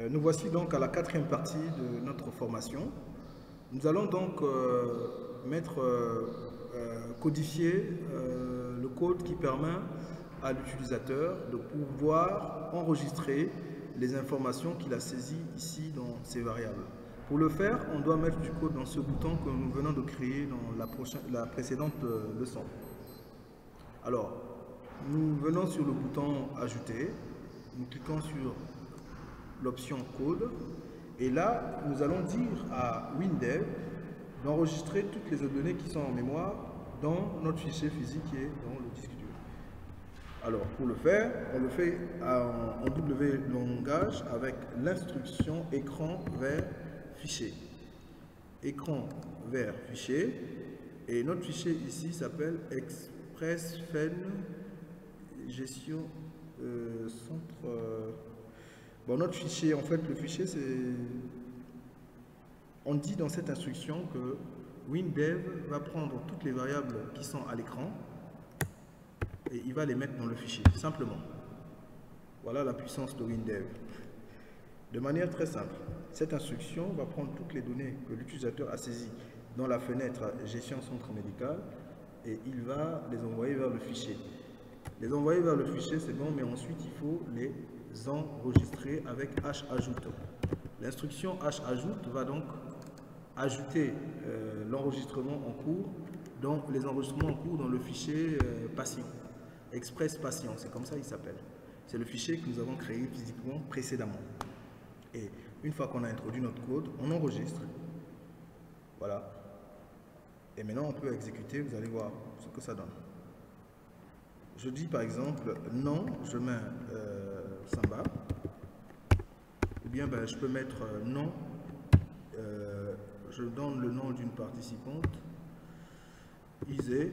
Nous voici donc à la quatrième partie de notre formation. Nous allons donc codifier le code qui permet à l'utilisateur de pouvoir enregistrer les informations qu'il a saisies ici dans ces variables. Pour le faire, on doit mettre du code dans ce bouton que nous venons de créer dans la précédente leçon. Alors, nous venons sur le bouton Ajouter, nous cliquons sur l'option Code, et là, nous allons dire à WinDev d'enregistrer toutes les données qui sont en mémoire dans notre fichier physique qui est dans le disque dur. Alors, pour le faire, on le fait en W langage avec l'instruction écran vers fichier. Écran vers fichier, et notre fichier ici s'appelle ExpressFen gestion centre. Bon, notre fichier, en fait, le fichier, c'est... On dit dans cette instruction que WinDev va prendre toutes les variables qui sont à l'écran et il va les mettre dans le fichier, simplement. Voilà la puissance de WinDev. De manière très simple, cette instruction va prendre toutes les données que l'utilisateur a saisies dans la fenêtre gestion centre médical et il va les envoyer vers le fichier. Les envoyer vers le fichier, c'est bon, mais ensuite il faut les enregistrer avec hajoute. L'instruction hajoute va donc ajouter l'enregistrement en cours dans les enregistrements en cours dans le fichier patient, Express Patient, c'est comme ça il s'appelle. C'est le fichier que nous avons créé physiquement précédemment. Et une fois qu'on a introduit notre code, on enregistre. Voilà. Et maintenant on peut exécuter, vous allez voir ce que ça donne. Je dis par exemple non, je mets Samba. Ou bien je peux mettre non, je donne le nom d'une participante, Isée,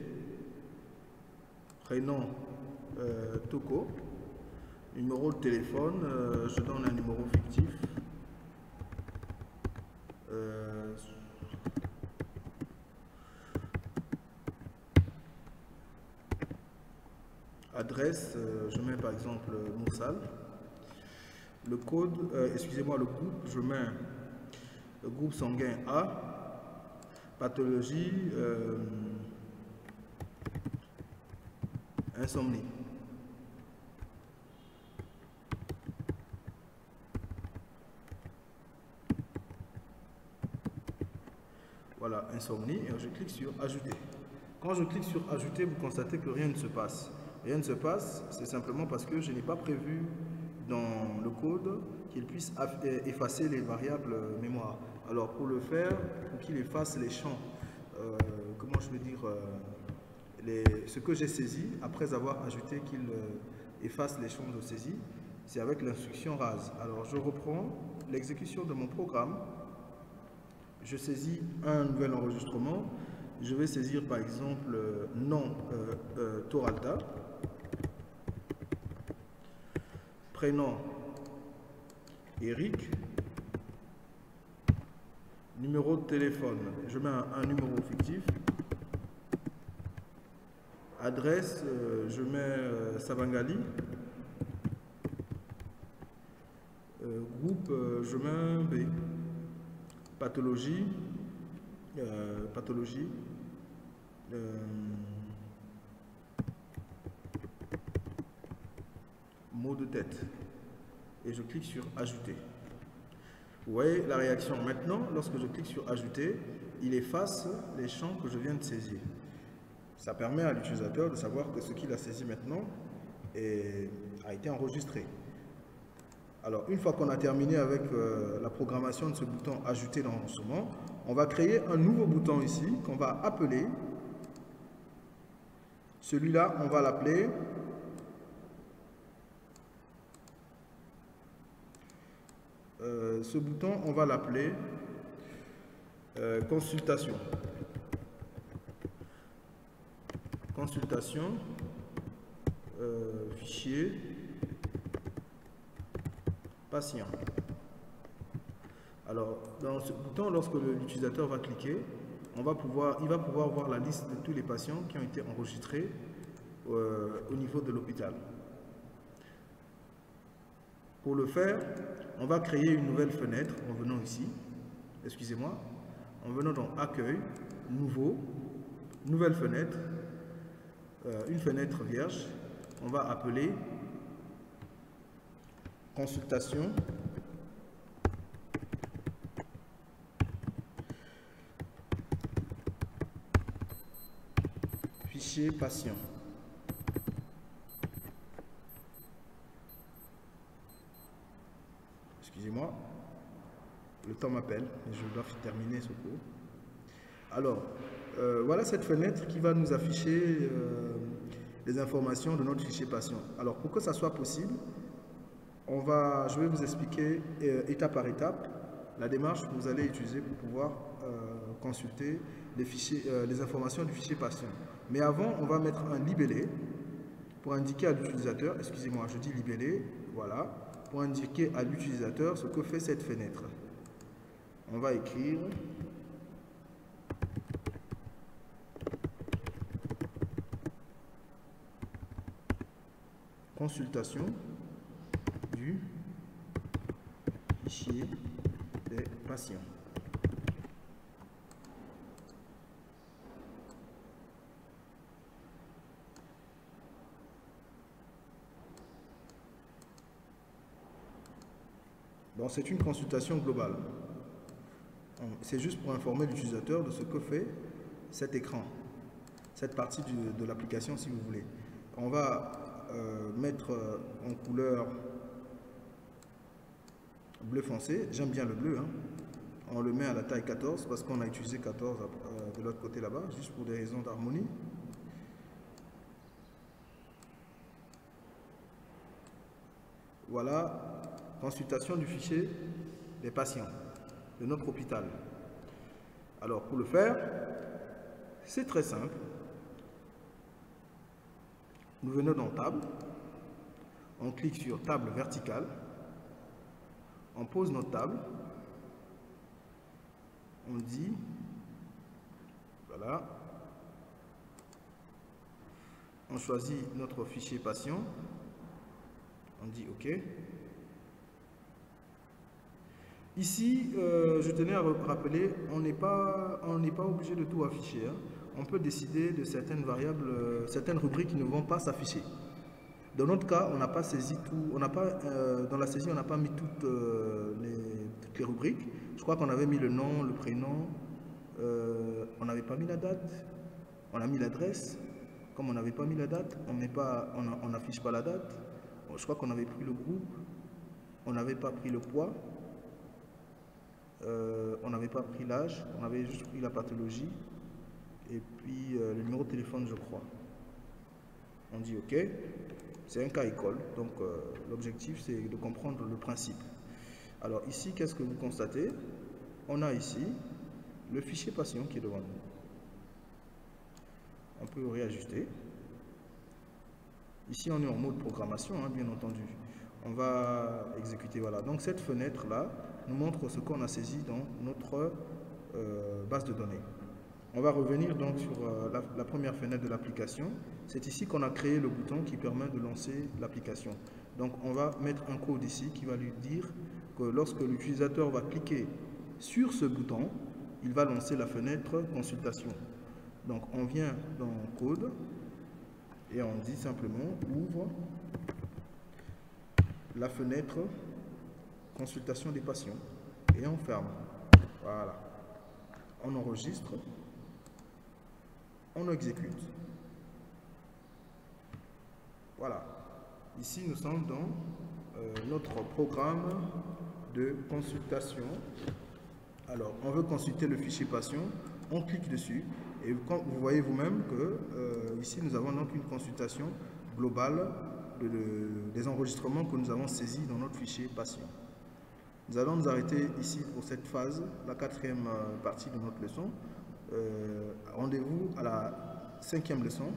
prénom Toko, numéro de téléphone, je donne un numéro fictif. Adresse, je mets par exemple Moussal. Le code, excusez-moi, le groupe, je mets le groupe sanguin A. Pathologie, insomnie. Voilà, insomnie, et je clique sur Ajouter. Quand je clique sur Ajouter, vous constatez que rien ne se passe. Rien ne se passe, c'est simplement parce que je n'ai pas prévu dans le code qu'il puisse effacer les variables mémoire. Alors pour le faire, pour qu'il efface les champs, comment je veux dire, ce que j'ai saisi, après avoir ajouté qu'il efface les champs de saisie, c'est avec l'instruction RAS. Alors je reprends l'exécution de mon programme, je saisis un nouvel enregistrement, je vais saisir par exemple nom Toralta, prénom Eric, numéro de téléphone, je mets un numéro fictif, adresse, je mets Sabangali, groupe, je mets un B, pathologie, mot de tête, et je clique sur Ajouter. Vous voyez la réaction. Maintenant, lorsque je clique sur Ajouter, il efface les champs que je viens de saisir. Ça permet à l'utilisateur de savoir que ce qu'il a saisi maintenant a été enregistré. Alors, une fois qu'on a terminé avec la programmation de ce bouton Ajouter d'enregistrement, on va créer un nouveau bouton ici qu'on va appeler. Celui-là, on va l'appeler ce bouton, on va l'appeler consultation. Consultation, fichier, patient. Alors, dans ce bouton, lorsque l'utilisateur va cliquer, il va pouvoir voir la liste de tous les patients qui ont été enregistrés au niveau de l'hôpital. Pour le faire, on va créer une nouvelle fenêtre en venant ici, excusez-moi, en venant dans Accueil, Nouveau, Nouvelle fenêtre, une fenêtre vierge, on va appeler Consultation fichier patient. Excusez-moi, le temps m'appelle, mais je dois terminer ce cours. Alors, voilà cette fenêtre qui va nous afficher les informations de notre fichier patient. Alors, pour que ça soit possible, je vais vous expliquer étape par étape la démarche que vous allez utiliser pour pouvoir consulter les informations du fichier patient. Mais avant, on va mettre un libellé pour indiquer à l'utilisateur, excusez-moi, je dis libellé, voilà, pour indiquer à l'utilisateur ce que fait cette fenêtre. On va écrire consultation du fichier des patients. Bon, c'est une consultation globale. C'est juste pour informer l'utilisateur de ce que fait cet écran, cette partie de l'application si vous voulez. On va mettre en couleur bleu foncé, j'aime bien le bleu, hein. On le met à la taille 14 parce qu'on a utilisé 14 de l'autre côté là-bas, juste pour des raisons d'harmonie. Voilà, consultation du fichier des patients de notre hôpital. Alors pour le faire, c'est très simple. Nous venons dans Table, on clique sur Table verticale, on pose notre table, on dit, voilà, on choisit notre fichier patient, on dit OK. Ici, je tenais à rappeler, on n'est pas obligé de tout afficher, hein. On peut décider de certaines variables, certaines rubriques qui ne vont pas s'afficher. Dans notre cas, on n'a pas saisi tout, dans la saisie, on n'a pas mis toutes les rubriques. Je crois qu'on avait mis le nom, le prénom, on n'avait pas mis la date, on a mis l'adresse. Comme on n'avait pas mis la date, on n'affiche pas la date. Je crois qu'on avait pris le groupe, on n'avait pas pris le poids, on n'avait pas pris l'âge, on avait juste pris la pathologie et puis le numéro de téléphone, je crois. On dit OK. C'est un cas école, donc l'objectif c'est de comprendre le principe. Alors ici, qu'est-ce que vous constatez? On a ici le fichier patient qui est devant nous. On peut réajuster. Ici, on est en mode programmation, hein, bien entendu. On va exécuter, voilà. Donc cette fenêtre-là nous montre ce qu'on a saisi dans notre base de données. On va revenir donc sur la première fenêtre de l'application. C'est ici qu'on a créé le bouton qui permet de lancer l'application. Donc on va mettre un code ici qui va lui dire que lorsque l'utilisateur va cliquer sur ce bouton, il va lancer la fenêtre consultation. Donc on vient dans code et on dit simplement ouvre la fenêtre consultation des patients et on ferme. Voilà. On enregistre. On exécute. Voilà. Ici, nous sommes dans notre programme de consultation. Alors, on veut consulter le fichier patient. On clique dessus. Et quand vous voyez vous-même que ici, nous avons donc une consultation globale des enregistrements que nous avons saisis dans notre fichier patient. Nous allons nous arrêter ici pour cette phase, la 4e partie de notre leçon. Rendez-vous à la 5e leçon.